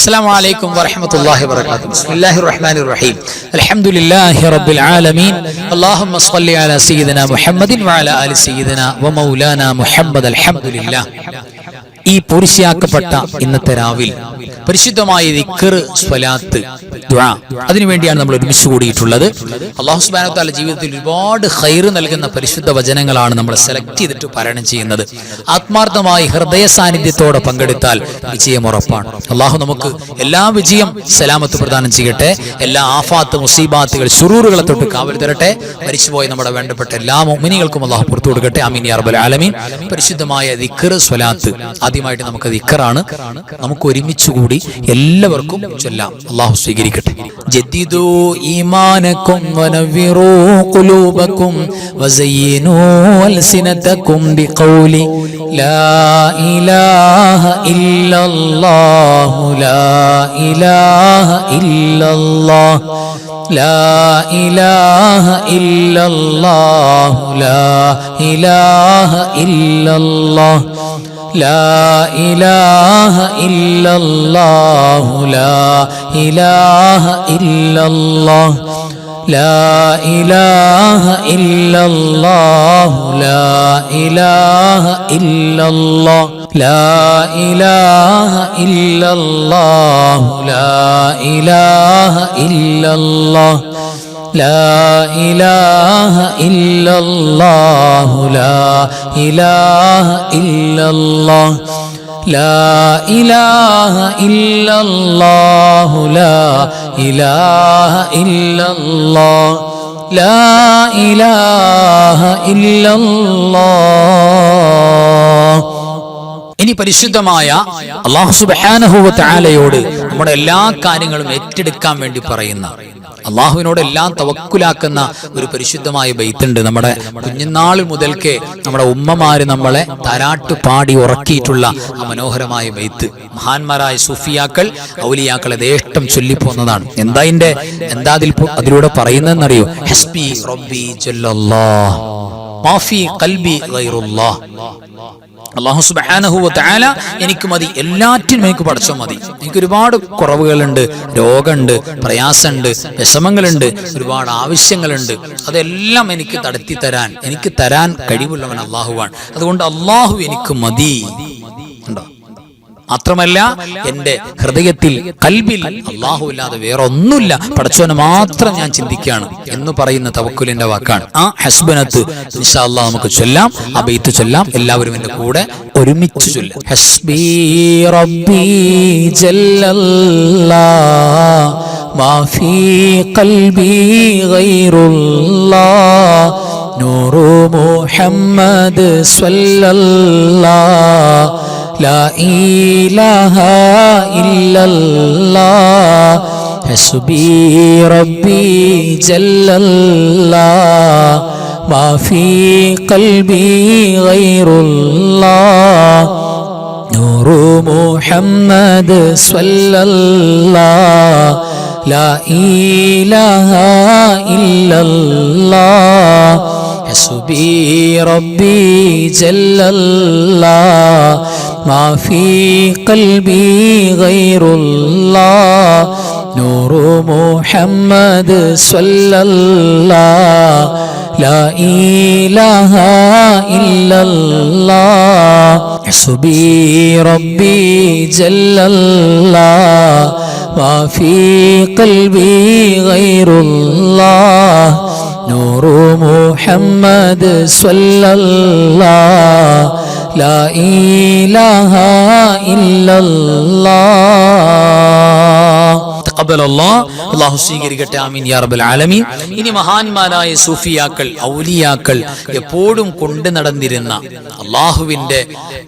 السلام عليكم ورحمة الله وبركاته. بسم الله الرحمن الرحيم. الحمد لله رب العالمين. اللهم صل على سيدنا محمد وعلى آل سيدنا ومولانا محمد. الحمد لله. ഈ പൂർത്തിയാക്കപ്പെട്ട ഇന്നത്തെ രാവിൽ പരിശുദ്ധമായ ദിക്ർ, സ്വലാത്ത്, ദുആ അതിനുവേണ്ടിയാണ് നമ്മൾ ഒരുമിച്ച് കൂടിയിട്ടുള്ളത്. അല്ലാഹു സുബ്ഹാനഹു വ തആല ജീവിതത്തിൽ ഒരുപാട് ഖൈർ നൽകുന്ന പരിശുദ്ധ വചനങ്ങളാണ് നമ്മൾ സെലക്ട് ചെയ്തിട്ട് പാരായണം ചെയ്യുന്നത്. ആത്മാർത്ഥമായി ഹൃദയ സാന്നിധ്യത്തോടെ പങ്കെടുത്താൽ വിജയം ഉറപ്പാണ്. അല്ലാഹു നമുക്ക് എല്ലാ വിജയം സലാമത്ത് പ്രദാനം ചെയ്യട്ടെ. എല്ലാ ആഫാത്ത്, മുസീബാത്തുകൾ, ശുറൂറുകളെ തൊട്ട് കാവൽ തരട്ടെ. മരിച്ചുപോയ നമ്മുടെ വേണ്ടപ്പെട്ട എല്ലാ മുഅ്മിനീങ്ങൾക്കും അല്ലാഹു പുറത്തു കൊടുക്കട്ടെ. ആമീൻ യാ റബ്ബൽ ആലമീൻ. പരിശുദ്ധമായ ദിക്ർ, സ്വലാത്ത് ആദ്യമായിട്ട് നമുക്ക് ദിക്റാണ്. നമുക്ക് ഒരുമിച്ച് കൂടി എല്ലാവർക്കും ചൊല്ലാം. അല്ലാഹു സ്വീകരിക്കട്ടെ. ജദ്ദിദു ഈമാനകും വനവ്വിറൂ ഖുലൂബകും വസയ്യിനൂ അൽസിനതകും ബിഖൗലി ലാ ഇലാഹ ഇല്ലല്ലാഹു ലാ ഇലാഹ ഇല്ലല്ലാഹ് ലാ ഇലാഹ ഇല്ലല്ലാഹു ലാ ഇലാഹ ഇല്ലല്ലാഹ് لا إله إلا الله لا إله إلا الله لا إله إلا الله لا إله إلا الله لا إله إلا الله لا إله إلا الله لا إله إلا الله لا إله إلا الله لا إله إلا الله لا إله إلا الله لا إله إلا الله. ഇനി പരിശുദ്ധമായ അല്ലാഹു സുബ്ഹാനഹു വ തആലയോട് നമ്മുടെ എല്ലാ കാര്യങ്ങളും ഏറ്റെടുക്കാൻ വേണ്ടി പറയുന്ന, അള്ളാഹുവിനോട് എല്ലാം തവക്കുലാക്കുന്ന ഒരു പരിശുദ്ധമായ ബൈത്തുണ്ട്. നമ്മുടെ കുഞ്ഞുനാൾ മുതൽക്കേ നമ്മുടെ ഉമ്മമാര് നമ്മളെ താരാട്ട് പാടി ഉറക്കിയിട്ടുള്ള ആ മനോഹരമായ ബൈത്ത് മഹാന്മാരായ സൂഫിയാക്കൾ, ഔലിയാക്കൾ യഥേഷ്ടം ചൊല്ലിപ്പോന്നതാണ്. എന്താ അതിലൂടെ പറയുന്നതെന്നറിയോ? ഹസ്ബി റബ്ബി ജല്ലല്ലാഹ് മാ ഫീ ഖൽബി ഗൈറുല്ലാഹ്. അല്ലാഹു സുബ്ഹാനഹു വ തആല എനിക്ക് മതി, എല്ലാറ്റിനും എനിക്ക് പടച്ചോ മതി. എനിക്ക് ഒരുപാട് കുറവുകളുണ്ട്, രോഗമുണ്ട്, പ്രയാസമുണ്ട്, വിഷമങ്ങളുണ്ട്, ഒരുപാട് ആവശ്യങ്ങളുണ്ട്. അതെല്ലാം എനിക്ക് നടത്തി തരാൻ, എനിക്ക് തരാൻ കഴിവുള്ളവൻ അല്ലാഹുവാണ്. അതുകൊണ്ട് അല്ലാഹു എനിക്ക് മതി. ഉണ്ടോ? മാത്രമല്ല എൻ്റെ ഹൃദയത്തിൽ, കൽബിൽ അല്ലാഹു ഇല്ലാതെ വേറെ ഒന്നുമില്ല, പടച്ചോനെ മാത്രം ഞാൻ ചിന്തിക്കുകയാണ് എന്ന് പറയുന്ന തവക്കുലിന്റെ വാക്കാണ് ആ ഹസ്ബനത്ത്. ഇൻഷാ അല്ലാഹ് നമുക്ക് ചൊല്ലാം, ആ ബൈത്ത് ചൊല്ലാം. എല്ലാവരും എൻ്റെ കൂടെ ഒരുമിച്ച് ചൊല്ലാം. ഹസ്ബി റബ്ബി ജല്ലല്ലാഹ് മാ ഫീ ഖൽബി ഗൈറുല്ലാഹ് നൂറു മുഹമ്മദ് സ്വല്ലല്ലാഹ് لا إله إلا الله حسبي ربي جل الله ما في قلبي غير الله نور محمد صلى الله لا إله إلا الله حسبي ربي جل الله ما في قلبي غير الله نور محمد صلى الله لا إله إلا الله حسبي ربي جل الله ما في قلبي غير الله نور محمد صلى الله لا إله إلا الله. تقبل الله. അല്ലാഹു സ്വീകരിക്കട്ടെ. ആമീൻ യാ റബ്ബൽ ആലമീൻ. ഇനി മഹാന്മാരായ സൂഫിയാക്കൾ, ഔലിയാക്കൾ എപ്പോഴും കൊണ്ടു നടന്നിരുന്ന അല്ലാഹുവിന്റെ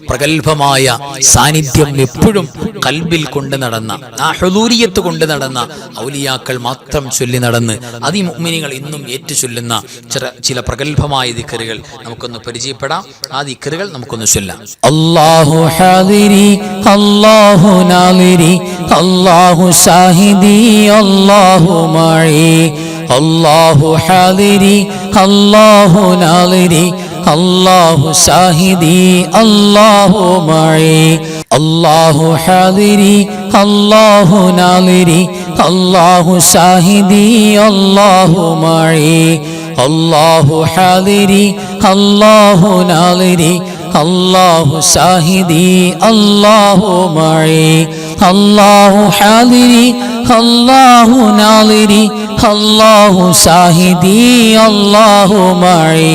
പ്രഗൽഭമായ സാന്നിധ്യം എപ്പോഴും കൽബിൽ കൊണ്ടു നടന്ന, ആ ഹുദൂരിയത്ത് കൊണ്ടു നടന്ന ഔലിയാക്കൾ മാത്രം ചൊല്ലി നടന്ന് മുഅ്മിനീങ്ങൾ ഇന്നും ഏറ്റു ചൊല്ലുന്ന ചില പ്രഗൽഭമായ ദിക്റുകൾ നമുക്കൊന്ന് പരിചയപ്പെടാം. ആ ദിക്റുകൾ നമുക്കൊന്ന് ചൊല്ലാം. അല്ലാഹു ഹാദിരി അല്ലാഹു നാദിരി അല്ലാഹു ഷാഹിദി അല്ലാഹു മഈ അല്ലാഹു ഹാദിരി അല്ലാഹു നാദിരി അല്ലാഹു ഷാഹിദി അല്ലാഹു മഈ അല്ലാഹു ഹാദിരി അല്ലാഹു നാദിരി അല്ലാഹു സാഹിദി അല്ലാഹു മഈ അല്ലാഹു ഹാദിരി അല്ലാഹു നാദിരി അല്ലാഹു സാഹിദി അല്ലാഹു മഈ അല്ലാഹു ഹാദിരി അല്ലാഹു നാദിരി അല്ലാഹു സാഹിദി അല്ലാഹു മഈ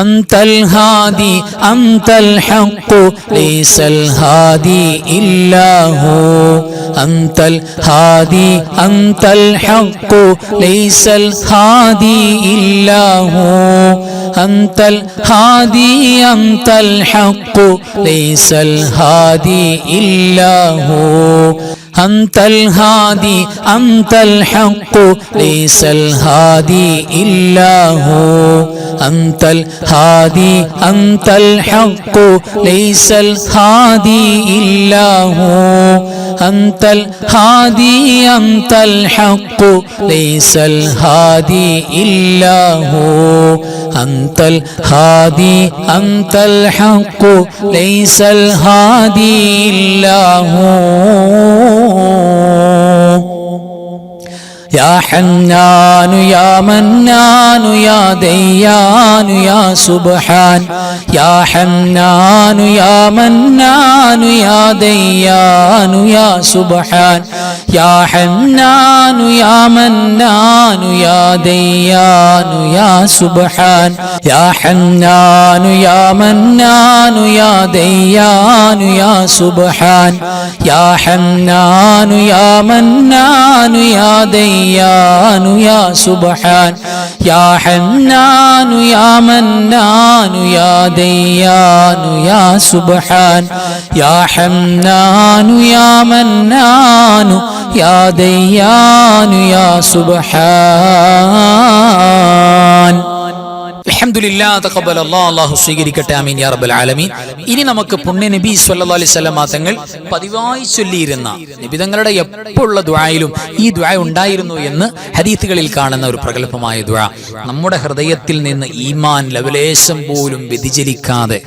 أنت الهادي أنت الحق ليس الهادي إلا هو أنت الهادي أنت الحق ليس الهادي إلا هو أنت الهادي أنت الحق ليس الهادي إلا هو أنت الهادي أنت الحق ليس الهادي إلا هو أنت الهادي أنت الحق ليس الهادي إلا هو أنت الهادي أنت الحق ليس الهادي إلا هو أنت الهادي أنت الحق ليس الهادي إلا هو يا حنان يا منان يا ديان يا سبحان يا حنان يا منان يا ديان يا سبحان يا حنان يا منان يا ديان يا سبحان يا حنان يا منان يا ديان يا سبحان يا حنان يا منان يا ديان يا سبحان يا حنان يا منان يا ديان يا سبحان يا حنان يا منان يا ديان يا سبحان അൽഹംദുലില്ലാഹ് തഖബ്ബലല്ലാഹു അല്ലാഹു സ്വീകരിക്കട്ടെ ആമീൻ യാ റബ്ബൽ ആലമീൻ. ഇനി നമുക്ക് പുണ്യ നബി സ്വല്ലല്ലാഹു അലൈഹി വസല്ലം തങ്ങൾ പതിവായി ചൊല്ലിയിരുന്ന നബി തങ്ങളുടെ എപ്പോഴുള്ള ദുആയിലും ഈ ദുആ ഉണ്ടായിരുന്നു എന്ന് ഹദീസുകളിൽ കാണുന്ന ഒരു പ്രഗൽഭമായ ദുആ, നമ്മുടെ ഹൃദയത്തിൽ നിന്ന് ഈമാൻ ലവലേശം പോലും വ്യതിചലിക്കാതെ,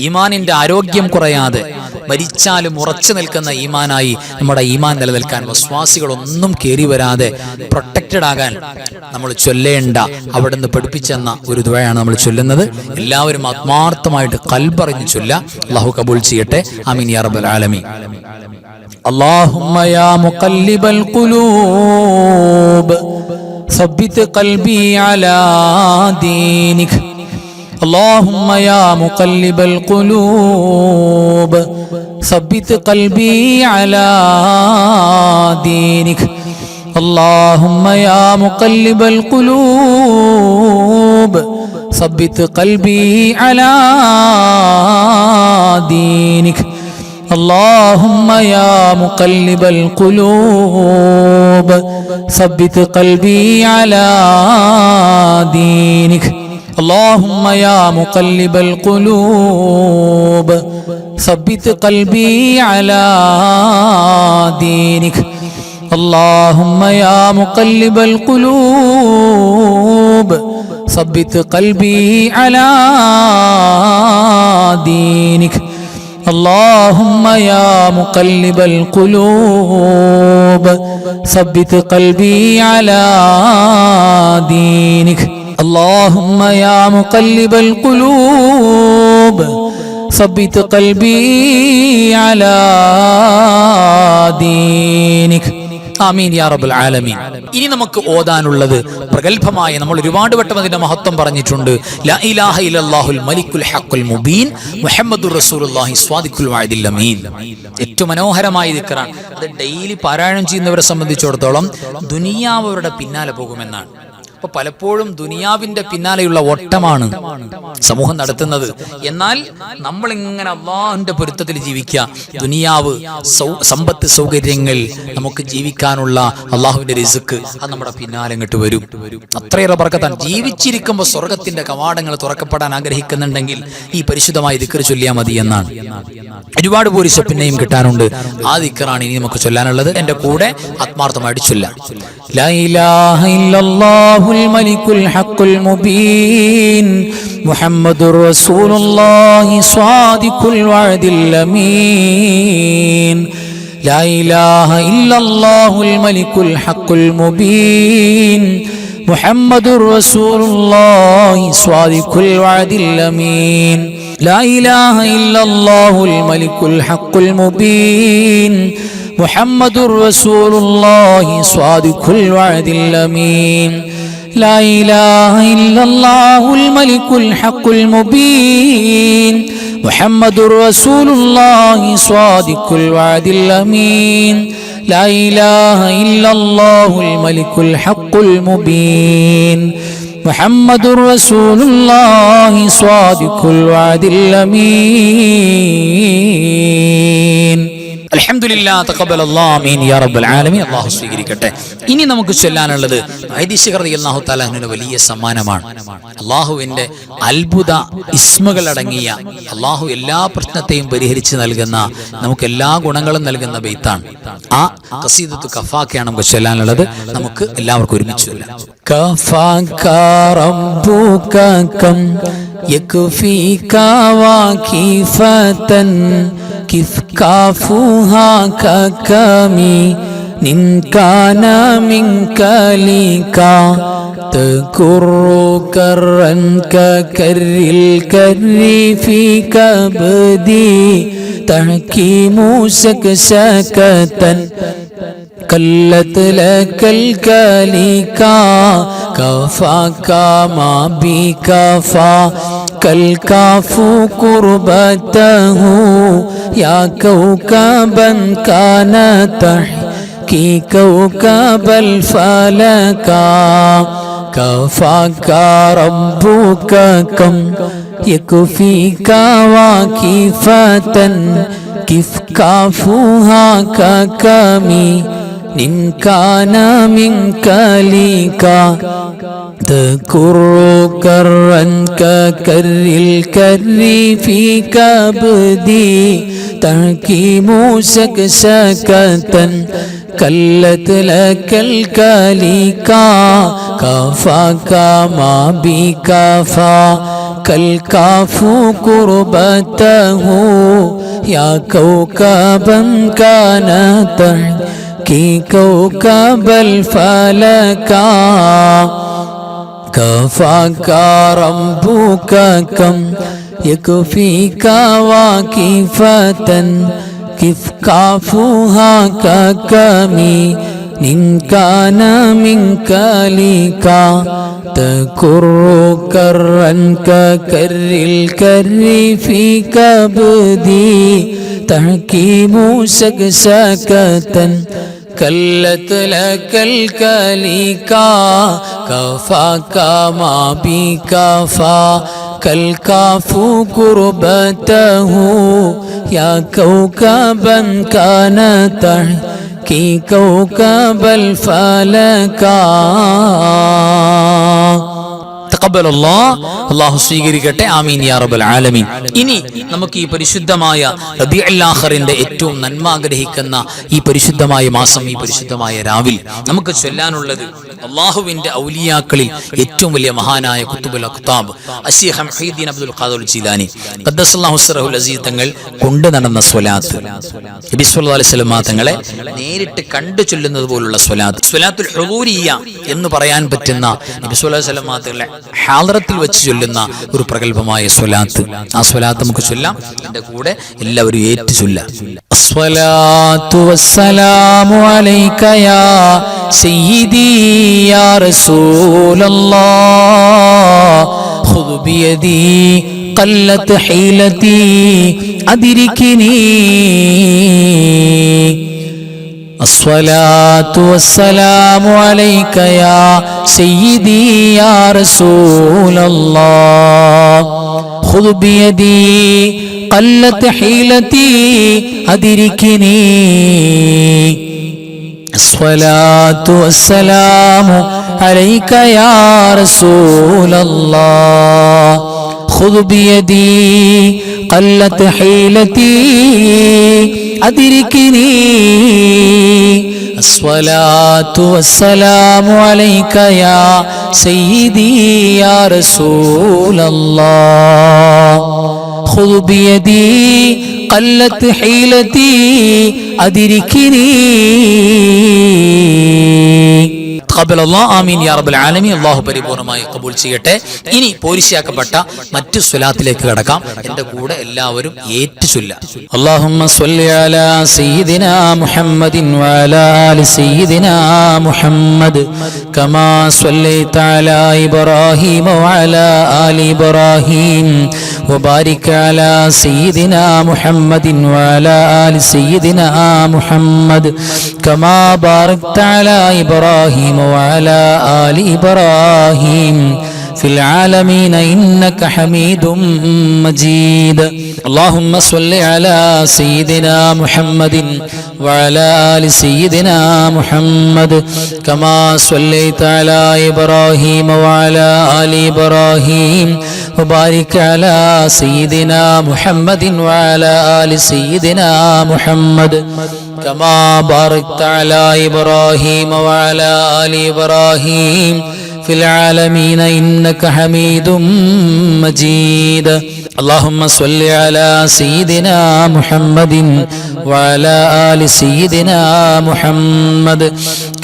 ഈമാനിന്റെ ആരോഗ്യം കുറയാതെ, മരിച്ചാലും ഉറച്ചു നിൽക്കുന്ന ഈമാനായി നമ്മുടെ ഈമാൻ നിലനിൽക്കാൻ, വിശ്വാസികളൊന്നും കേറി വരാതെ പ്രൊട്ടക്റ്റഡ് ആകാൻ നമ്മൾ ചൊല്ലേണ്ട അവിടുന്ന് പഠിപ്പിച്ചെന്ന ഒരു ദുആയാണ് നമ്മൾ ചൊല്ലുന്നത്. എല്ലാവരും ആത്മാർത്ഥമായിട്ട് ഖൽബറിഞ്ഞ് ചൊല്ല. അല്ലാഹു കബൂൽ ചെയ്യട്ടെ. ആമീൻ യാ റബ്ബൽ ആലമീൻ. അല്ലാഹുമ്മ യാ മുഖല്ലിബൽ ഖുലൂബ് സബ്ബിത് ഖൽബി അലാ ദീനിക. اللهم يا مقلب القلوب ثبت قلبي على دينك. اللهم يا مقلب القلوب ثبت قلبي على دينك. اللهم يا مقلب القلوب ثبت قلبي على دينك. اللهم يا مقلب القلوب ثبت قلبي على دينك. اللهم يا مقلب القلوب ثبت قلبي على دينك. اللهم يا مقلب القلوب ثبت قلبي على دينك. اللهم يا مقلب القلوب ثبت قلبي على دينك. ആമീൻ യാ റബ്ബൽ ആലമീൻ. ഇനി നമുക്ക് ഓതാനുള്ളത് പ്രഗൽഭമായ, നമ്മൾ ഒരുപാട് വട്ടം അതിന്റെ മഹത്വം പറഞ്ഞിട്ടുണ്ട്. ലാ ഇലാഹ ഇല്ലല്ലാഹുൽ മലിക്കുൽ ഹഖുൽ മുബീൻ മുഹമ്മദുർ റസൂലുള്ളാഹി സ്വാദിഖുൽ വഅദിൽ അമീൻ. ഏറ്റവും മനോഹരമായ ദിക്റാണ്. അത് ഡെയിലി പാരായണം ചെയ്യുന്നവരെ സംബന്ധിച്ചിടത്തോളം ദുനിയാവ് അവരുടെ പിന്നാലെ പോകുമെന്നാണ്. അപ്പൊ പലപ്പോഴും ദുനിയാവിന്റെ പിന്നാലെയുള്ള ഓട്ടമാണ് സമൂഹം നടത്തുന്നത്. എന്നാൽ നമ്മൾ ഇങ്ങനെ അല്ലാഹുവിന്റെ പൊരുത്തത്തിൽ ജീവിക്കുക. ദുനിയാവ്, സമ്പത്ത്, സൗകര്യങ്ങൾ, നമുക്ക് ജീവിക്കാനുള്ള അല്ലാഹുവിന്റെ റിസ്ക്, അത് നമ്മുടെ പിന്നാലെ ഇങ്ങോട്ട് വരും. അത്രയേറെ ബർക്കത്താണ്. ജീവിച്ചിരിക്കുമ്പോൾ സ്വർഗത്തിന്റെ കവാടങ്ങൾ തുറക്കപ്പെടാൻ ആഗ്രഹിക്കുന്നുണ്ടെങ്കിൽ ഈ പരിശുദ്ധമായ ദിക്ർ ചൊല്ലിയാൽ മതി എന്നാണ്. ഒരുപാട് പോലീസ് പിന്നെയും കിട്ടാനുണ്ട്. ആ ദിക്റാണ് ഇനി നമുക്ക് ചൊല്ലാനുള്ളത്. എന്റെ കൂടെ ആത്മാർത്ഥമായിട്ട് ചൊല്ലാം. ലാ ഇലാഹ ഇല്ലല്ലാഹുൽ മലിക്കുൽ ഹഖുൽ മുബീൻ മുഹമ്മദുർ റസൂലുള്ളാഹി സ്വാദിഖുൽ വഅദിൽ അമീൻ. ലാ ഇലാഹ ഇല്ലല്ലാഹുൽ മലിക്കുൽ ഹഖുൽ മുബീൻ മുഹമ്മദുർ റസൂലുള്ളാഹി സ്വാദിഖുൽ വഅദിൽ അമീൻ. لا إله إلا الله الملك الحق المبين محمد رسول الله صادق الوعد الأمين. لا إله إلا الله الملك الحق المبين محمد رسول الله صادق الوعد الأمين. لا إله إلا الله الملك الحق المبين محمد رسول الله صادق الوعد الأمين. അൽഹംദുലില്ലാഹ് തഖബ്ബലല്ലാഹു ആമീൻ യാ റബ്ബൽ ആലമീൻ. അല്ലാഹു സ്വീകരിക്കട്ടെ. ഇനി നമുക്ക് ചൊല്ലാനുള്ളത് ഐദിശ് റളിയല്ലാഹു തആല അൻഹുവിന്റെ വലിയ സമ്മാനമാണ്. അല്ലാഹുവിന്റെ അത്ഭുത ഇസ്മുകൾ അടങ്ങിയ, അല്ലാഹു എല്ലാ പ്രശ്നത്തെയും പരിഹരിച്ച് നൽകുന്ന, നമുക്ക് എല്ലാ ഗുണങ്ങളും നൽകുന്ന ബൈത്താണ്. ആ ഖസീദത്തു കഫാക്കയാണ് നമുക്ക് ചൊല്ലാനുള്ളത്. നമുക്ക് എല്ലാവർക്കും ഒരുമിച്ച് ചൊല്ലാം. കഫാക റബ്ബുക കം യക്ഫീക വാകിഫതൻ കിഫ് കാഫുഹാ കകമി നിൻ കാന മിൻകലിക തകുറു കറൻ കകരിൽ കരി ഫീ കബദി തഹകീമു ശകശകതൻ കല്ലത് ലകൽ കലിക കഫാക മാ ബി കഫാ കൽ കാഫു ഖുർബതഹു യാ കൗകബൻ കാന തഹ്കി കൗകബൽ ഫലക കഫാക റബ്ബുക കം യക്ഫീക വാകിഫതൻ കിഫ് കാഫുഹാ കകമി നിൻ കാന മിൻകലിക തകുറു കറൻ കകരിൽ കരി ഫീ കബദി തഹകീമു ശകശകതൻ കല്ലത് ലകൽ കലിക കഫാക മാ ബി കഫാ കൽ കാഫു ഖുർബതഹു യാ കൗകബൻ കാന തഹ്കി കൗകബൽ ഫലക കഫാക റബ്ബുക കം യക്ഫീക വാകിഫതൻ കിഫ് കാഫുഹാ കകമി നിൻ കാന മിൻകലിക തകുറു കറൻ കകരിൽ കരി ഫീ കബദി തഹകീമു ശകശകതൻ കല്ലത് ലകൽ കലിക കഫാക മാ ബി കഫാ കൽ കാഫു ഖുർബതഹു യാ കൗകബൻ കാന തഹ്കി കൗകബൽ ഫലക. അല്ലാഹു സ്വീകരിക്കട്ടെ. ആമീൻ യാ റബ്ബൽ ആലമീൻ. ഇനി നമുക്ക് ഈ പരിശുദ്ധമായ റബീഉൽ ആഖിറിന്റെ ഏറ്റവും നന്മ ആഗ്രഹിക്കുന്ന ഈ പരിശുദ്ധമായ മാസം, ഈ പരിശുദ്ധമായ രാവിൽ നമുക്ക് ചൊല്ലാനുള്ളത് അല്ലാഹുവിന്റെ ഔലിയാക്കളിൽ ഏറ്റവും വലിയ മഹാനായ ഖുത്ബുൽ അഖ്താബ് അശീഖ് മുഹീദ്ദീൻ അബ്ദുൽ ഖാദിർ ജീലാനി ഖദ്ദസല്ലാഹു സിറഹുൽ അസീസ് തങ്ങൾ കൊണ്ടു നടന്ന സ്വലാത്ത്, നബി സല്ലല്ലാഹു അലൈഹി വസല്ലം തങ്ങളെ നേരിട്ട് കണ്ടു ചൊല്ലുന്നത് പോലുള്ള സ്വലാത്ത്, സ്വലാത്തുൽ ഹുദൂരിയ്യ എന്ന് പറയാൻ പറ്റുന്ന നബി സല്ലല്ലാഹു അലൈഹി വസല്ലം തങ്ങളെ ഹാളറത്തിൽ വെച്ച് ചൊല്ലുന്ന ഒരു പ്രഗൽഭമായ സ്വലാത്ത്. ആ സ്വലാത്ത് നമുക്ക് ചൊല്ലാം. എന്റെ കൂടെ എല്ലാവരും ഏറ്റു ചൊല്ലാം. അസ്സലാത്തു വസ്സലാമു അലൈക യാ സയ്യിദി യാ റസൂലല്ലാഹ് ഖുദ് ബിയദി ഖല്ലത് ഹീലതി അദ്രികിനി. الصلاة والسلام عليك يا سيدي يا رسول الله خذ بيدي قلت حيلتي أدركني. الصلاة والسلام عليك يا رسول الله خذ بيدي قلت حيلتي أدركني الصلاة والسلام عليك يا سيدي يا رسول الله خذ بيدي قلت حيلتي أدركني തഖബ്ബൽ അല്ലാഹ് ആമീൻ യാ റബ്ബൽ ആലമീൻ. അല്ലാഹു പരിപൂർണമായി കബൂൽ ചെയ്യട്ടെ. ഇനി പോരിശയാക്കപ്പെട്ട മറ്റു സ്വലാത്തിലേക്ക് കടക്കാം. എന്റെ കൂടെ എല്ലാവരും ഏറ്റു ചൊല്ലുക. അല്ലാഹുമ്മ സ്വല്ലി അലാ സയ്യിദിനാ മുഹമ്മദിൻ വഅലാ ആലി സയ്യിദിനാ മുഹമ്മദ് കമാ സ്വല്ലൈത അലാ ഇബ്രാഹീമ വഅലാ ആലി ഇബ്രാഹീം വബാരിക് അലാ സയ്യിദിനാ മുഹമ്മദിൻ വഅലാ ആലി സയ്യിദിനാ മുഹമ്മദ് കമാ ബാറക്ത അലാ ഇബ്രാഹീമ وعلى آل إبراهيم في العالمين إنك حميد مجيد. اللهم صل على سيدنا محمد وعلى آل سيدنا محمد كما صليت على إبراهيم وعلى آل إبراهيم وبارك على سيدنا محمد وعلى آل سيدنا محمد كما باركت على إبراهيم وعلى آل إبراهيم في العالمين إنك حميد مجيد. اللهم صل على سيدنا محمد وعلى آل سيدنا محمد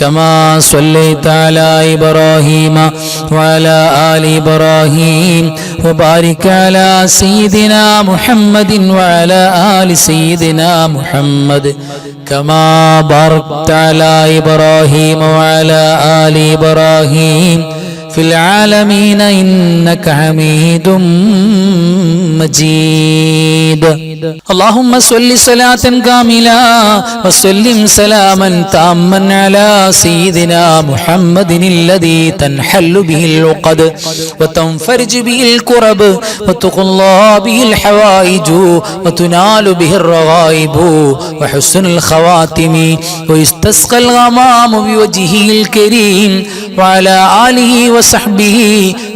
كما صليت على إبراهيم وعلى آل إبراهيم وبارك على سيدنا محمد وعلى آل سيدنا محمد كما باركت على إبراهيم وعلى آل إبراهيم في العالمين إنك حميد مجيد. اللهم صل صلاة كاملة وسلم سلاما تاما على سيدنا محمد الذي تنحل به العقد وتنفرج به الكرب وتقضى به الحوائج وتنال به الرغائب وحسن الخواتم ويستسقى الغمام بوجهه الكريم وعلى آله وصحبه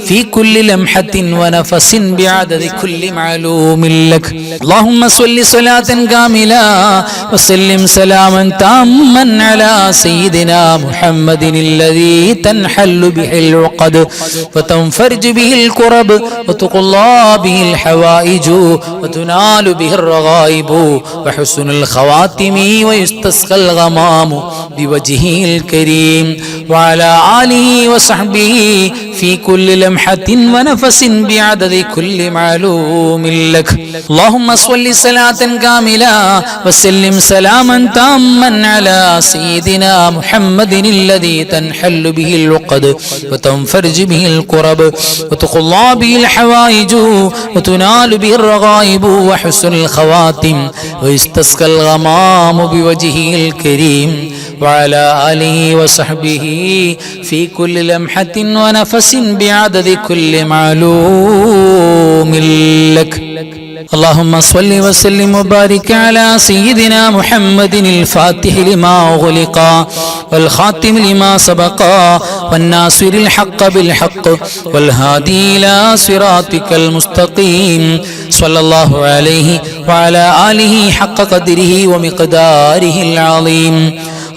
في كل لمحة ونفس بعدد كل معلوم لك. اللهم صل صلاة كاملة وسلم سلاما تاما على سيدنا محمد الذي تنحل به العقد وتنفرج به الكرب وتقضى به الحوائج وتنال به الرغائب وحسن الخواتم ويستسقى الغمام بوجهه الكريم وعلى آله وصحبه في كل لمحة ونفس بعدد كل معلوم لك. اللهم صل صلاة كاملة وسلم سلاما تاما على سيدنا محمد الذي تنحل به العقد وتنفرج به الكرب وتقضى به الحوائج وتنال به الرغائب وحسن الخواتم ويستسقى الغمام بوجهه الكريم وعلى آله وصحبه في كل لمحة ونفس بعدد كل معلوم لك. اللهم صل وسلم وبارك على سيدنا محمد الفاتح لما أغلق والخاتم لما سبق والناصر الحق بالحق والهادي إلى صراطك المستقيم صلى الله عليه وعلى آله حق قدره ومقداره العظيم.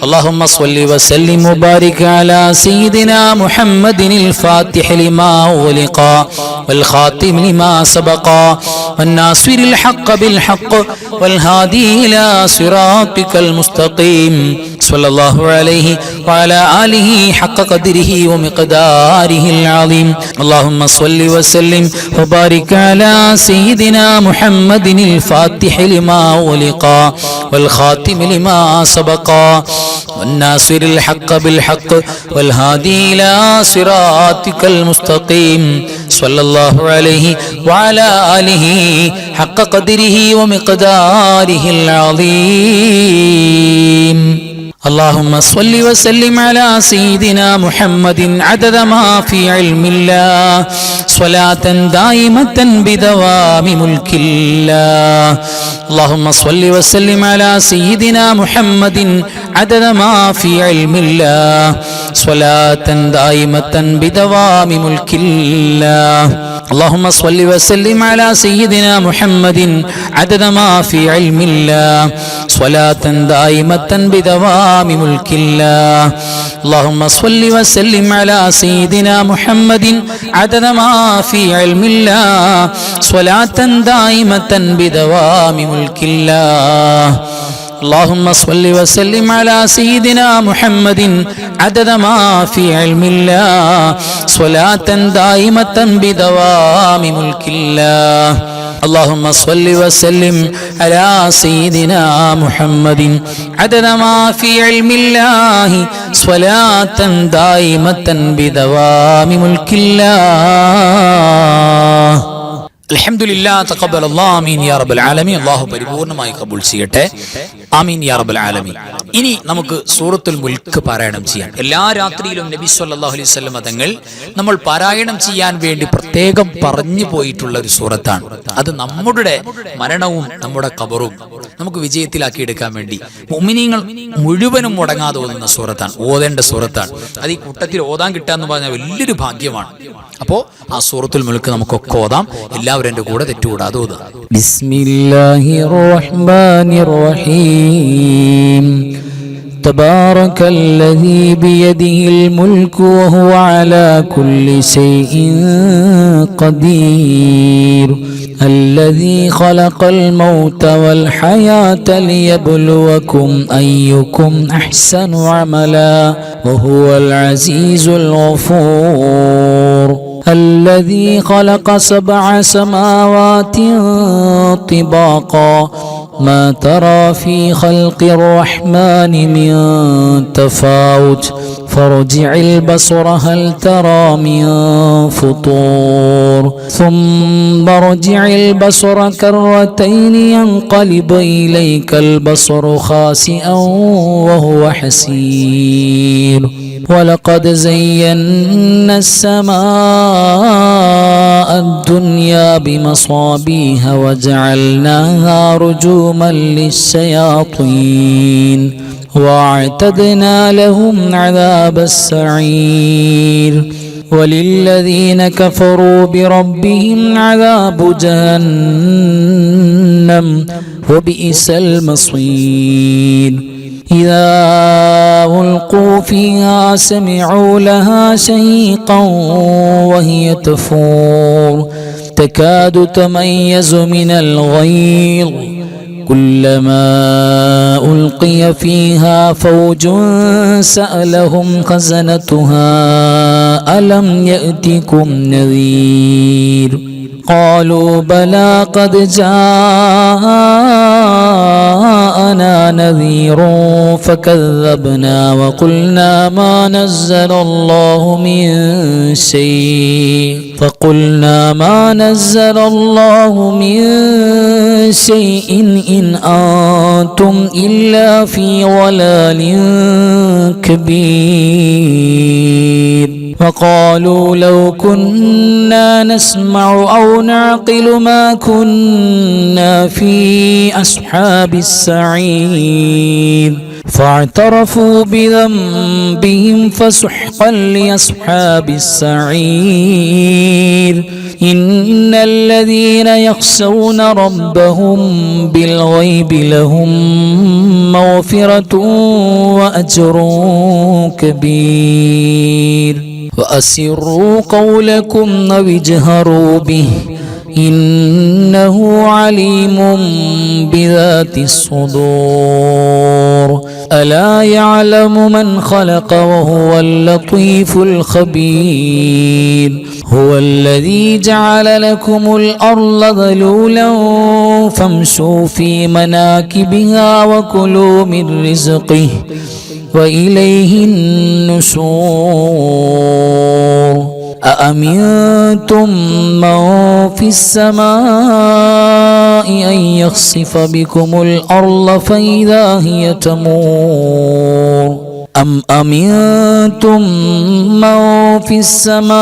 اللهم صل وسلم وبارك على سيدنا محمد الفاتح لما أغلق والخاتم لما سبق والناصر الحق بالحق والهادي إلى صراطك المستقيم صلى الله عليه وعلى آله حق قدره ومقداره العظيم. اللهم صل وسلم وبارك على سيدنا محمد الفاتح لما أغلق والخاتم لما سبق والناصر الحق بالحق والهادي إلى صراطك المستقيم صلى الله عليه وعلى آله حق قدره ومقداره العظيم. اللهم صل وسلم على سيدنا محمد عدد ما في علم الله صلاة دائمة بدوام ملك الله. اللهم صل وسلم على سيدنا محمد عدد ما في علم الله صلاة دائمة بدوام ملك الله. اللهم صل وسلم على سيدنا محمد عدد ما في علم الله صلاة دائمة بدوام ملك الله. اللهم صل وسلم على سيدنا محمد عدد ما في علم الله صلاة دائمة بدوام ملك الله. اللهم صل وسلم على سيدنا محمد عدد ما في علم الله صلاة دائمة بدوام ملك الله. اللهم صل وسلم على سيدنا محمد عدد ما في علم الله صلاة دائمة بدوام ملك الله. അൽഹംദുലില്ലാഹ് തഖബ്ബലല്ലാഹു ആമീൻ യാ റബ്ബൽ ആലമീൻ. അല്ലാഹു പരിപൂർണമായി കബൂൽ ചെയ്യട്ടെ. ആമീൻ യാ റബ്ബൽ ആലമീൻ. ഇനി നമുക്ക് സൂറത്തുൽ മുൽക്ക് പാരായണം ചെയ്യാം. എല്ലാ രാത്രിയിലും നബി സല്ലല്ലാഹു അലൈഹി വസല്ലം തങ്ങൾ നമ്മൾ പാരായണം ചെയ്യാൻ വേണ്ടി പ്രത്യേകം പറഞ്ഞു പോയിട്ടുള്ള ഒരു സൂറത്താണ്. അത് നമ്മുടെ മരണവും നമ്മുടെ ഖബറും നമുക്ക് വിജയത്തിലാക്കി എടുക്കാൻ വേണ്ടി മുഅ്മിനീങ്ങൾ മുഴുവനും മുടങ്ങാതെ ഓതുന്ന സൂറത്താണ്, ഓതേണ്ട സൂറത്താണ്. അത് ഈ കൂട്ടത്തിൽ ഓതാൻ കിട്ടാന്ന് പറഞ്ഞാൽ വലിയൊരു ഭാഗ്യമാണ്. അപ്പോ ആ സൂറത്തുൽ മുൽക്ക് നമുക്കൊക്കെ ഓതാം. എല്ലാവരും എന്റെ കൂടെ തെറ്റുകൂടാതെ ഓതുക. ബിസ്മില്ലാഹിർ റഹ്മാനിർ റഹീം. തബാറകല്ലദീ ബിയദിഹിൽ മുൽക്കു വഹുവ അലാ കുല്ലി ശൈഇൻ ഖദീർ. الذي خلق الموت والحياة ليبلوكم أيكم أحسن عملا وهو العزيز الغفور. الذي خلق 7 سماوات طباقا ما ترى في خلق الرحمن من تفاوت فارجع البصر هل ترى من فطور ثم ارجع البصر كرتين ينقلب إليك البصر خاسئا وهو حسير. ولقد زينا السماء الدنيا بمصابيح وجعلناها رجوما للشياطين واعتدنا لهم عذاب السعير. وللذين كفروا بربهم عذاب جهنم وبئس المصير. إذا ألقوا فيها سمعوا لها شهيقا وهي تفور تكاد تميز من الغيظ كلما ألقي فيها فوج سألهم خزنتها ألم يأتكم نذير قالوا بلى قد جاءنا نذير فكذبنا وقلنا ما نزل الله من شيء إن أنتم إلا في ضلال كبير. وقالوا لو كنا نسمع أو نعقل ما كنا في أصحاب السعير. فاعترفوا بذنبهم فسحقا لأصحاب السعير. إن الذين يخشون ربهم بالغيب لهم مغفرة وأجر كبير. وأسروا قولكم أو اجهروا به إنه عليم بذات الصدور. ألا يعلم من خلق وهو اللطيف الخبير. هو الذي جعل لكم الأرض ذلولا فامشوا في مناكبها وكلوا من رزقه وإليه النشور. أأمنتم من في السماء أن يخسف بكم الأرض فإذا هي تمور أم أمنتم من في السماء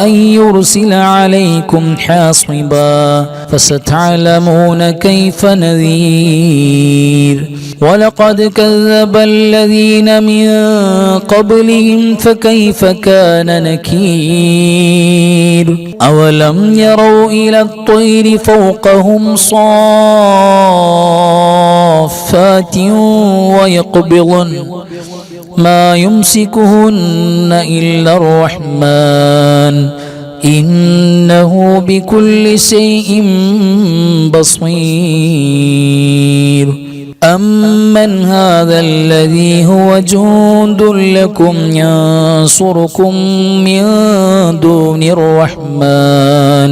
أن يرسل عليكم حاصبا فستعلمون كيف نذير ولقد كذب الذين من قبلهم فكيف كان نكير أولم يروا إلى الطير فوقهم صافات ويقبضن ما يمسكهن إلا الرحمن إنه بكل شيء بصير أمن هذا الذي هو جند لكم ينصركم من دون الرحمن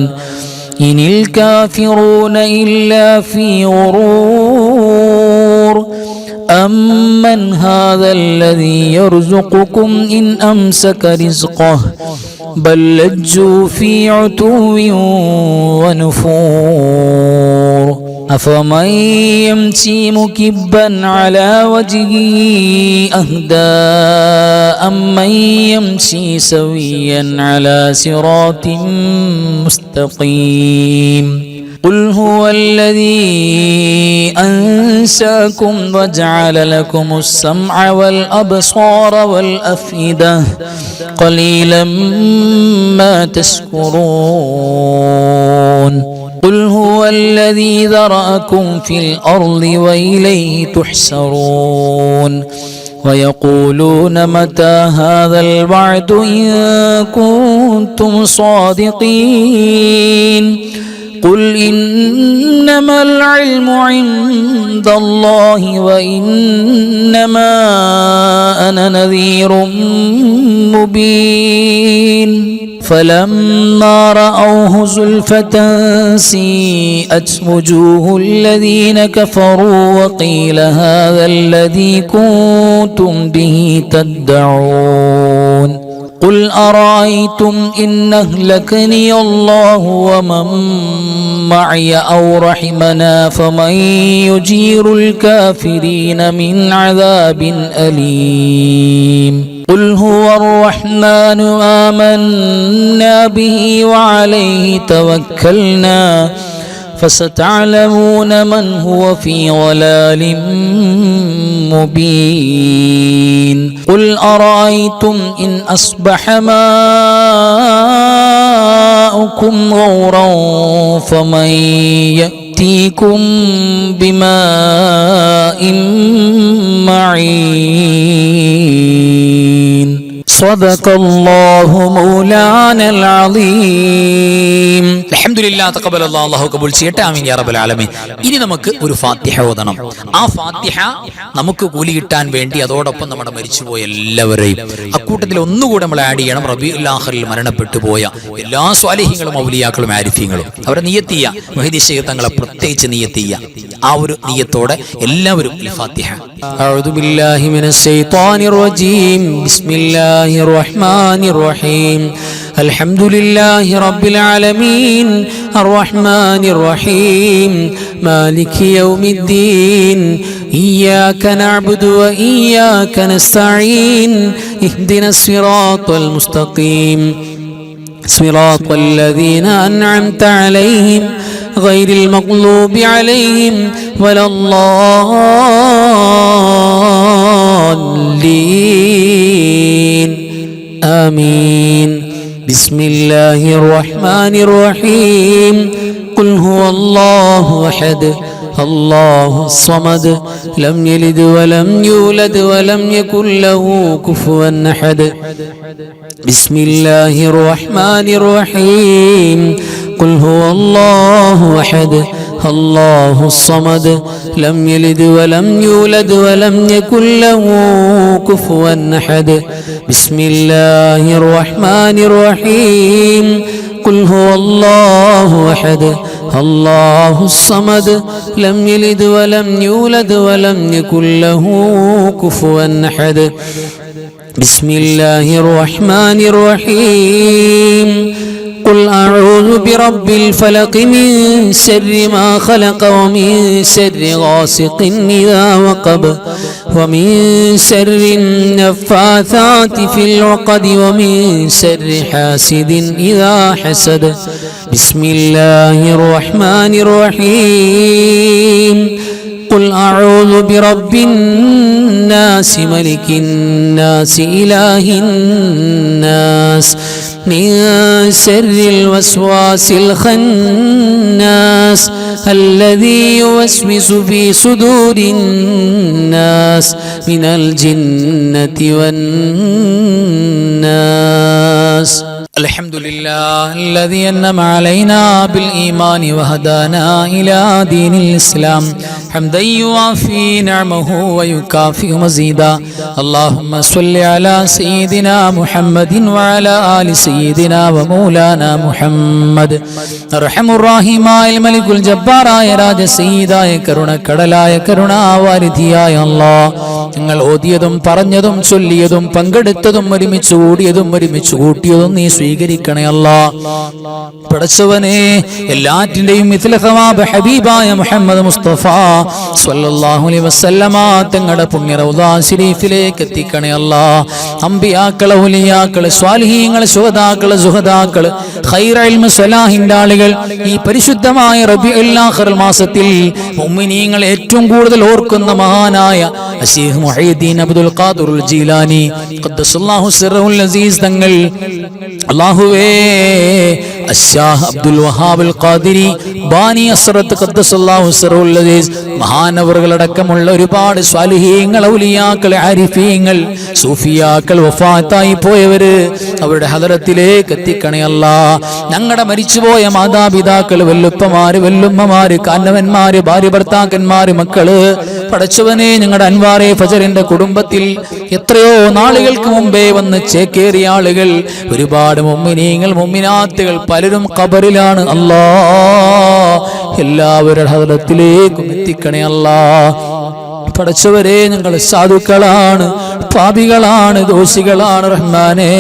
إن الكافرون إلا في غرور أمن هذا الذي يرزقكم إن أمسك رزقه بل لجوا في عتو ونفور أفمن يمشي مكبا على وجهه أهدى أمن يمشي سويا على صراط مستقيم قل هو الذي أنشأكم وجعل لكم السمع والأبصار والأفئدة قليلا ما تشكرون قل هو الذي ذرأكم في الأرض وإليه تحشرون ويقولون متى هذا الوعد إن كنتم صادقين قل إنما العلم عند الله وإنما أنا نذير مبين فلما رأوه زلفة سيئت وجوه الذين كفروا وقيل هذا الذي كنتم به تدعون قل أرأيتم إن أهلكني الله ومن معي أو رحمنا فمن يجير الكافرين من عذاب أليم قل هو الرحمن آمنا به وعليه توكلنا فستعلمون من هو في ضلال مبين قل أرأيتم إن أصبح ماؤكم غورا فمن يأتيكم بماء معين صدق الله مولانا العظيم അൽഹംദുലില്ലാഹ് തഖബ്ബലല്ലാഹു അല്ലാഹു കബൂൽ ചെയ്യട്ടെ ആമീൻ യാ റബ്ബൽ ആലമീൻ. ഇനി നമുക്ക് ഒരു ഫാത്തിഹ ഓതണം. ആ ഫാത്തിഹ നമുക്ക് കൂലി കിട്ടാൻ വേണ്ടി അതോടൊപ്പം നമ്മുടെ മരിച്ചുപോയ എല്ലാവരെയും അക്കൂട്ടത്തിൽ ഒന്നുകൂടെ നമ്മൾ ആഡ് ചെയ്യണം. റബീഉൽ ആഖിറിൽ മരണപ്പെട്ടു പോയ എല്ലാ സ്വാലിഹീങ്ങളും ഔലിയാക്കളും ആരിഫീങ്ങളും അവരെ നിയത്ത് ചെയ്യുക. മുഹീദി ശൈഖ് തങ്ങളെ പ്രത്യേകിച്ച് നിയത്ത് ചെയ്യുക. ആ ഒരു നിയത്തോടെ എല്ലാവരും ഫാത്തിഹ. أعوذ بالله من الشيطان الرجيم بسم الله الرحمن الرحيم الحمد لله رب العالمين الرحمن الرحيم مالك يوم الدين إياك نعبد وإياك نستعين اهدنا الصراط المستقيم صراط الذين أنعمت عليهم غير المغضوب عليهم ولا الضالين آمين بسم الله الرحمن الرحيم قل هو الله أحد الله الصمد لم يلد ولم يولد ولم يكن له كفوا أحد بسم الله الرحمن الرحيم قل هو الله أحد الله الصمد لم يلد ولم يولد ولم يكن له كفوا أحد بسم الله الرحمن الرحيم قل هو الله أحد الله الصمد لم يلد ولم يولد ولم يكن له كفوا أحد بسم الله الرحمن الرحيم قل أعوذ برب الفلق من شر ما خلق ومن شر غاسق إذا وقب ومن شر النفاثات في العقد ومن شر حاسد إذا حسد بسم الله الرحمن الرحيم قل أعوذ برب الناس ملك الناس إله الناس من شر الوسواس الخناس الذي يوسوس في صدور الناس من الجنة والناس الحمد لله الذي أنعم علينا بالإيمان وهدانا إلى دين الإسلام حمدا يوافي نعمه ويكافئ مزيدا اللهم صل على سيدنا محمد وعلى آل سيدنا ومولانا محمد أرحم الراحمين الملك الجبار يا راജ സയ്യിദായ കരുണക്കടലായ കരുണാവാരിധിയായ അല്ലാഹ് ഞങ്ങൾ ഓതിയതും പറഞ്ഞതും ചൊല്ലിയതും പങ്കെടുത്തതും ഒരുമിച്ച് കൂടിയതും ഒരുമിച്ച് കൂട്ടിയതും നീ സ്വീകരിക്കണേ അല്ലാഹ്. പടച്ചവനെ എല്ലാറ്റിന്റെയും മിഥ്ലഖവാബ് ഹബീബായ മുഹമ്മദ് മുസ്തഫ സ്വല്ലല്ലാഹു അലൈഹി വസല്ലമ തങ്ങളുടെ പുണ്യ റൗദാ ശരീഫിലേക്ക് എത്തിക്കണേ അല്ലാഹ്. അമ്പിയാക്കൾ, ഔലിയാക്കൾ, സ്വാലിഹീങ്ങൾ, ശുഹദാക്കൾ, സുഹദാക്കൾ, ഖൈർ ഇൽമു സ്വലാഹിന്റെ ആളുകൾ ഈ പരിശുദ്ധമായ റബീഉൽ ആഖിർ മാസത്തിൽ മുഅ്മിനീങ്ങൾ ഏറ്റവും കൂടുതൽ ഓർക്കുന്ന മഹാനായ ശൈഖ് മുഹയ്യിദ്ദീൻ അബ്ദുൽ ഖാദിറുൽ ജീലാനി ഖദ്ദസല്ലാഹു സിർറുൽ അസീസ് തങ്ങൾ, അല്ലാഹുവേ അശ്ശാഹ് അബ്ദുൽ വഹാബുൽ ഖാദിരി ബാനി അസ്റത്ത് ഖദ്ദസല്ലാഹു സിർറുൽ അസീസ് മഹാനവറുകളടക്കമുള്ള ഒരുപാട് സ്വാലിഹീങ്ങൾ, ഔലിയാക്കൾ, ആരിഫീങ്ങൾ, സൂഫിയാക്കൾ വഫാത്തായി പോയവര് അവരുടെ ഹദറത്തിലേക്ക് എത്തിക്കണേ അല്ലാഹ്. ഞങ്ങളുടെ മരിച്ചുപോയ മാതാപിതാക്കൾ, വല്ലുപ്പമാര്, വല്ലുമ്മമാര്, കാരണവന്മാര്, ഭാര്യ ഭർത്താക്കന്മാര്, മക്കള്, പടച്ചവനെ ഞങ്ങളുടെ അൻവാറെ ഫജറിന്റെ കുടുംബത്തിൽ എത്രയോ നാളുകൾക്ക് മുമ്പേ വന്ന് ചേക്കേറിയ ആളുകൾ, ഒരുപാട് മുഅ്മിനീങ്ങൾ, മുഅ്മിനാത്തുകൾ പലരും ഖബറിലാണ് അല്ലാഹ്. എല്ലാവരുടെ ഹദറത്തിലേക്കും എത്തിക്കണേ അല്ലാഹ്. പടച്ചവരെ ഞങ്ങൾ സാധുക്കളാണ്, പാപികളാണ്, ദോഷികളാണ്. റഹ്മാനേ,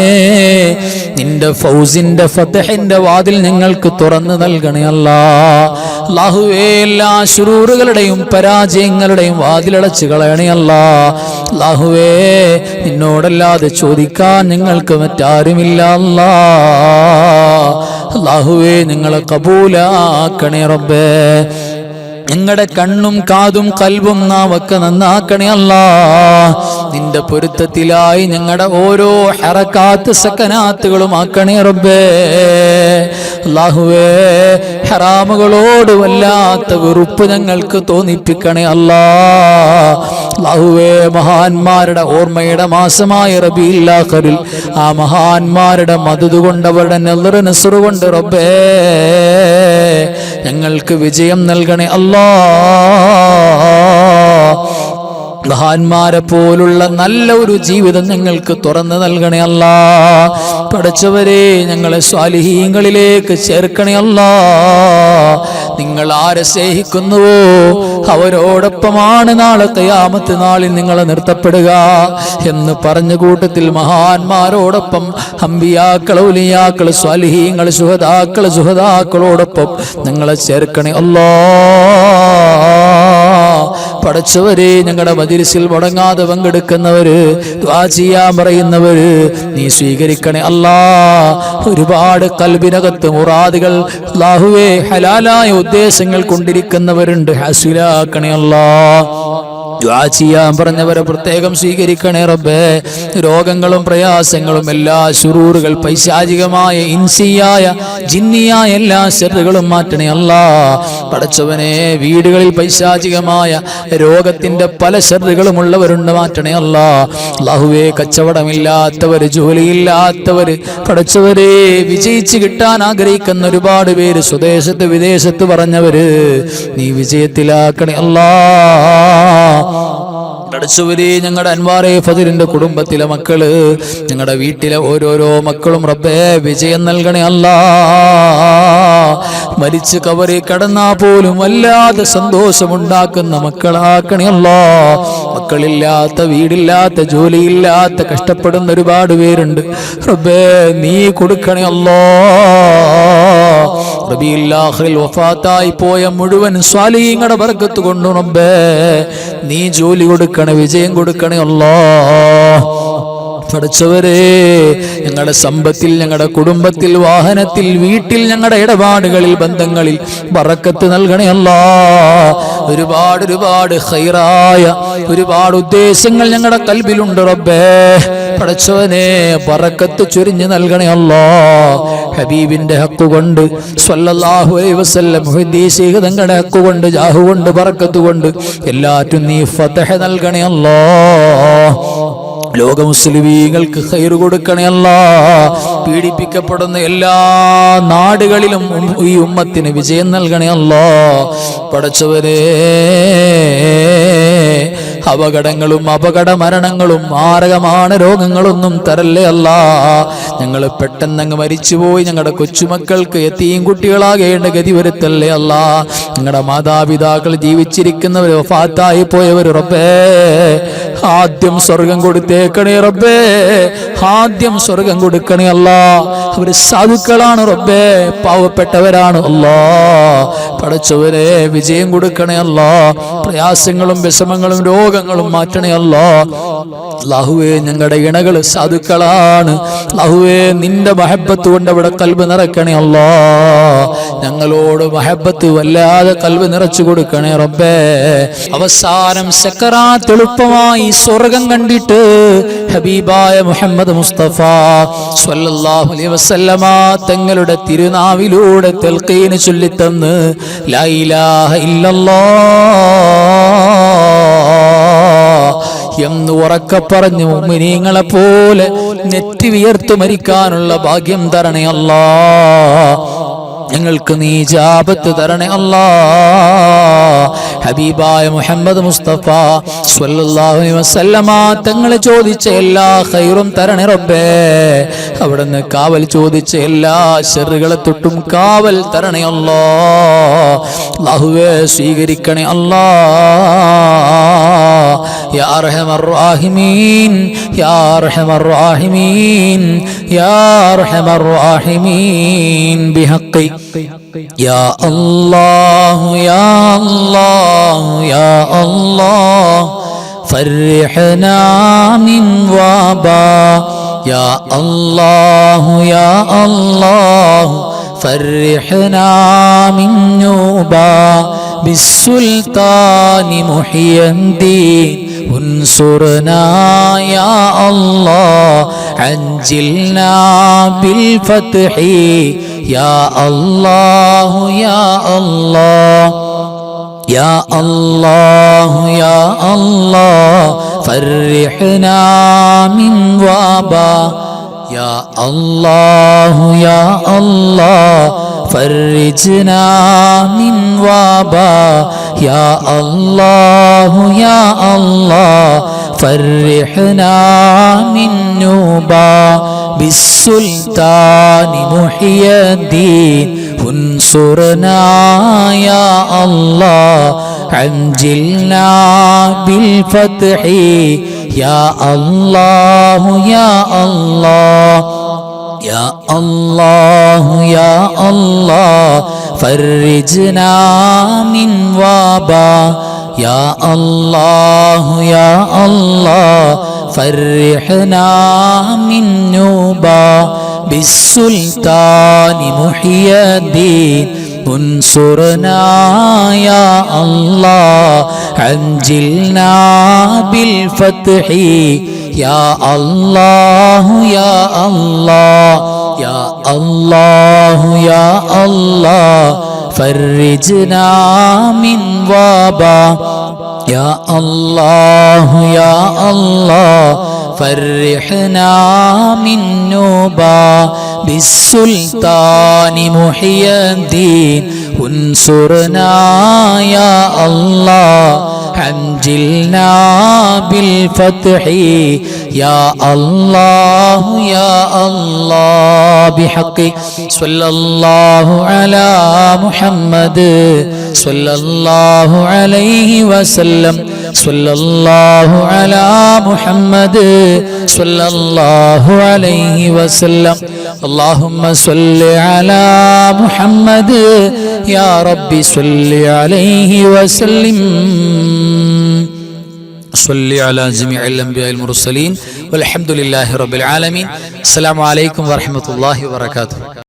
നിന്റെ ഫൗസിന്റെ ഫതഹിന്റെ വാതിൽ ഞങ്ങൾക്ക് തുറന്നു നൽകണേ അല്ലാഹ്. അല്ലാഹുവേ, എല്ലാ ശുറൂറുകളുടെയും പരാജയങ്ങളുടെയും വാതിലടച്ചു കളയണേ അല്ലാഹ്. അല്ലാഹുവേ, നിന്നോടല്ലാതെ ചോദിക്കാൻ ഞങ്ങൾക്ക് മറ്റാരുമില്ല അല്ലാഹ്. അല്ലാഹുവേ, ഞങ്ങളെ കബൂലാക്കണേ റബ്ബേ. ഞങ്ങളുടെ കണ്ണും കാതും കൽബും നാവൊക്കെ നന്നാക്കണേ അല്ലാഹ്. നിന്റെ പൊരുത്തത്തിലായി ഞങ്ങളുടെ ഓരോ ഹറക്കാത്ത് സക്കനാത്തുകളും ആക്കണേ റബ്ബേ. അല്ലാഹുവേ, ഹറാമുകളോട് വല്ലാത്ത വെറുപ്പ് ഞങ്ങൾക്ക് തോന്നിപ്പിക്കണേ അല്ലാഹ്. അല്ലാഹുവേ, മഹാന്മാരുടെ ഓർമ്മയുടെ മാസമായ റബീഉൽ ആഖിറിൽ ആ മഹാന്മാരുടെ മദദ് കൊണ്ട്, അവരുടെ നളർ നസ്ർ കൊണ്ട് റബ്ബേ ഞങ്ങൾക്ക് വിജയം നൽകണേ അല്ലാഹ്. മഹാന്മാരെ പോലുള്ള നല്ല ഒരു ജീവിതം ഞങ്ങൾക്ക് തുറന്നു നൽകണേ അല്ലാഹ്. പടച്ചവരെ, ഞങ്ങളെ സ്വാലിഹീങ്ങളിലേക്ക് ചേർക്കണേ അല്ലാഹ്. നിങ്ങൾ ആരെ സ്നേഹിക്കുന്നുവോ അവരോടൊപ്പമാണ് നാളെ ഖിയാമത്ത് നാളിൽ നിങ്ങളെ നിർത്തപ്പെടുക എന്ന് പറഞ്ഞ കൂട്ടത്തിൽ മഹാന്മാരോടൊപ്പം അമ്പിയാക്കൾ, ഔലിയാക്കൾ, സ്വാലിഹീങ്ങൾ, ശുഹദാക്കൾ, സുഹദാക്കളോടൊപ്പം ഞങ്ങളെ ചേർക്കണേ അല്ലാഹ്. പടച്ചവരെ, ഞങ്ങളുടെ മജ്‌ലിസിൽ മുടങ്ങാതെ പങ്കെടുക്കുന്നവര്, ദുആ ചെയ്യാൻ പറയുന്നവര് നീ സ്വീകരിക്കണേ അല്ലാഹ്. ഒരുപാട് ഖൽബിനകത്ത് മുറാദുകൾ അല്ലാഹുവേ ഹലാലായ ഉദ്ദേശങ്ങൾ കൊണ്ടിരിക്കുന്നവരുണ്ട്, ഹാസിലാക്കണേ അല്ലാഹ്. ദുആ ചെയ്യാൻ പറഞ്ഞവരെ പ്രത്യേകം സ്വീകരിക്കണേ റബ്ബേ. രോഗങ്ങളും പ്രയാസങ്ങളും, എല്ലാ ശുറൂറുകൾ, പൈശാചികമായ, ഇൻസിയായ, ജിന്നിയായ എല്ലാ ശർറുകളും മാറ്റണേ അല്ലാഹ്. പടച്ചവനെ, വീടുകളിൽ പൈശാചികമായ രോഗത്തിന്റെ പല ശർറുകളും ഉള്ളവരുണ്ട്, മാറ്റണേ അല്ലാഹ്. അല്ലാഹുവേ, കച്ചവടമില്ലാത്തവര്, ജോലിയില്ലാത്തവര്, പടച്ചവരെ വിജയിച്ച് കിട്ടാൻ ആഗ്രഹിക്കുന്ന ഒരുപാട് പേര്, സ്വദേശത്ത് വിദേശത്ത് പറഞ്ഞവര് നീ വിജയത്തിലാക്കണേ അല്ലാഹ്. പഠിച്ചവരെ ഞങ്ങളുടെ അൻവാറെ ഫദിലിന്റെ കുടുംബത്തിലെ മക്കള്, ഞങ്ങളുടെ വീട്ടിലെ ഓരോരോ മക്കളും റബ്ബേ വിജയം നൽകണേ അല്ലാ. മരിച്ച് കബറിൽ കടന്നാ പോലും വല്ലാതെ സന്തോഷമുണ്ടാക്കുന്ന മക്കളാക്കണേ അല്ലാ. മക്കളില്ലാത്ത, വീടില്ലാത്ത, ജോലിയില്ലാത്ത കഷ്ടപ്പെടുന്ന ഒരുപാട് പേരുണ്ട്. റബ്ബേ നീ കൊടുക്കണേ അല്ലാ. റബീഉൽ ആഖിറിൽ വഫാത്തായി പോയ മുഴുവൻ സ്വാലിഹീങ്ങളുടെ ബർക്കത്ത് കൊണ്ട് റബ്ബേ നീ ജോലി കൊടുക്കണേ, വിജയം കൊടുക്കണേ അല്ലാ. പഠിച്ചവരെ ഞങ്ങളുടെ സമ്പത്തിൽ, ഞങ്ങളുടെ കുടുംബത്തിൽ, വാഹനത്തിൽ, വീട്ടിൽ, ഞങ്ങളുടെ ഇടപാടുകളിൽ, ബന്ധങ്ങളിൽ ബറക്കത്ത് നൽകണേ അല്ലാ. ഒരുപാട് ഒരുപാട് ഖൈറായ ഒരുപാട് ഉദ്ദേശങ്ങൾ ഞങ്ങളുടെ കൽബിലുണ്ട് റബ്ബേ. പഠിച്ചവനെ ബറക്കത്ത് ചൊരിഞ്ഞു നൽകണേ അല്ലാ. ഹബീബിന്റെ ഹക്ക് കൊണ്ട് സ്വല്ലല്ലാഹു അലൈഹി വസല്ലം ഹദീസ് തങ്ങളുടെ ഹക്ക് കൊണ്ട്, ജാഹു കൊണ്ട്, ബറക്കത്ത് കൊണ്ട് എല്ലാറ്റും നീ ഫതഹ് നൽകണേ അല്ലാ. ലോക മുസ്ലിമീങ്ങൾക്ക് ഖൈർ കൊടുക്കണേ അല്ലാ. പീഡിപ്പിക്കപ്പെടുന്ന എല്ലാ നാടുകളിലും ഈ ഉമ്മത്തിന് വിജയം നൽകണേ അല്ലാ. പടച്ചവരെ അപകടങ്ങളും അപകട മരണങ്ങളും മാരകമാണ് രോഗങ്ങളൊന്നും തരല്ലേ അല്ലാ. ഞങ്ങൾ പെട്ടെന്നങ്ങ് മരിച്ചുപോയി ഞങ്ങളുടെ കൊച്ചുമക്കൾക്ക് യതീം കുട്ടികളാകേണ്ട ഗതി വരുത്തല്ലേ അല്ലാ. ഞങ്ങളുടെ മാതാപിതാക്കൾ ജീവിച്ചിരിക്കുന്നവർ വഫാത്തായി പോയവർ റബ്ബേ ആദ്യം സ്വർഗം കൊടുത്തേക്കണേ റബ്ബേ. ആദ്യം സ്വർഗം കൊടുക്കണേ അല്ലാ. അവര് സാധുക്കളാണ് റബ്ബേ, പാവപ്പെട്ടവരാണ് അല്ലാ. പടച്ചവരെ വിജയം കൊടുക്കണേ അല്ലാ. പ്രയാസങ്ങളും വിഷമങ്ങളും രോഗങ്ങളും മാറ്റണേ അല്ലാ. അല്ലാഹുവേ ഞങ്ങളുടെ ഇണകൾ സാധുക്കളാണ്. അല്ലാഹുവേ നിന്റെ മഹബത്ത് കൊണ്ട് അവിടെ കൽബ് നിറക്കണേ അല്ലാ. ഞങ്ങളോട് മഹബത്ത് വല്ലാതെ കൽബ് നിറച്ചു കൊടുക്കണേ റബ്ബേ. അവസാനം സക്കറാത്ത് എളുപ്പമായി സ്വർഗം കണ്ടിട്ട് ഹബീബായ മുഹമ്മദ് മുസ്തഫ സ്വല്ലല്ലാഹു അലൈഹി വസല്ലമ തങ്ങളുടെ തിരുനാവിലൂടെ തൽഖീൻ ചൊല്ലിത്തന്ന് ലാ ഇലാഹ ഇല്ലല്ലാഹ് എന്ന് ഉറക്കെ പറഞ്ഞ് മുഅ്മിനീങ്ങളെ പോലെ നെറ്റി വിയർത്തു മരിക്കാനുള്ള ഭാഗ്യം തരണേ അല്ലാ. ഞങ്ങൾക്ക് നീ ഇജാബത്ത് തരണേ അല്ലാ. ഹബീബായ മുഹമ്മദ് മുസ്തഫ സ്വല്ലല്ലാഹു അലൈഹി വസല്ലമ തങ്ങളെ ചോദിച്ച എല്ലാ ഖൈറും തരണേ റബ്ബേ. അവിടുന്ന് കാവൽ ചോദിച്ച എല്ലാ ശർറുകളെ തൊട്ടും കാവൽ തരണേ അല്ലാ. അല്ലാഹുവേ സ്വീകരിക്കണേ അല്ലാ. യാ അർഹമർ റഹീമീൻ, യാ അർഹമർ റഹീമീൻ, യാ അർഹമർ റഹീമീൻ ബിഹഖി യാ അല്ലാഹു യാ അല്ലാഹു യാ അല്ലാഹ് ഫർഹ്നാ മിൻ വബാ യാ അല്ലാഹു യാ അല്ലാഹു ഫർഹ്നാ മിൻ നൂബാ ബിസ്സുൽത്താനി മുഹിയദ്ദീൻ ഉൻസുർനാ യാ അല്ലാഹ് അൻജിൽനാ ബിൽ ഫത്ഹി യാ അല്ലാഹു യാ അല്ലാഹ് യാ അല്ലാഹു യാ അല്ലാഹ് ഫർഹ്നാ മിൻ വബാ യാ അല്ലാഹു യാ അല്ലാഹ് ഫർജ്നാ മിൻ വബാ യാ അല്ലാഹു യാ അല്ലാഹ് ഫർഹ്നാ മിൻ നൂബാ ബിസ്സുൽത്താനി മുഹിയദ്ദീൻ ഉൻസുർനാ യാ അല്ലാഹ് അൻജിൽനാ ബിൽ ഫത്ഹി യാ അല്ലാഹു യാ അല്ലാഹ് യാ അല്ലാഹു യാ അല്ലാഹ് ഫർജ്നാ മിൻ വബാ യാ അല്ലാഹു യാ അല്ലാഹ് ഫർഹ്നാ മിൻ നൂബാ ബിസ്സുൽത്താനി മുഹിയദ്ദീൻ ഉൻസുർനാ യാ അല്ലാഹ് അൻജിൽനാ ബിൽ ഫത്ഹി യാ അല്ലാഹു യാ അല്ലാഹ് യാ അല്ലാഹു യാ അല്ലാഹ് ഫർജ്നാ മിൻ വബാ യാ അല്ലാഹു യാ അല്ലാഹ് ഫർഹ്നാ മിൻ നൂബാ ബിസ്സുൽത്താനി മുഹിയദ്ദീൻ ഉൻസുർനാ യാ അല്ലാഹ് അൻജിൽനാ بالفتح يا الله يا الله بحق صلى الله على محمد صلى الله عليه وسلم صلى الله على محمد صلى الله عليه وسلم اللهم صل على محمد يا رب صل عليه وسلم صل على جميع الأنبياء المرسلين والحمد لله رب العالمين. السلام عليكم ورحمة الله وبركاته.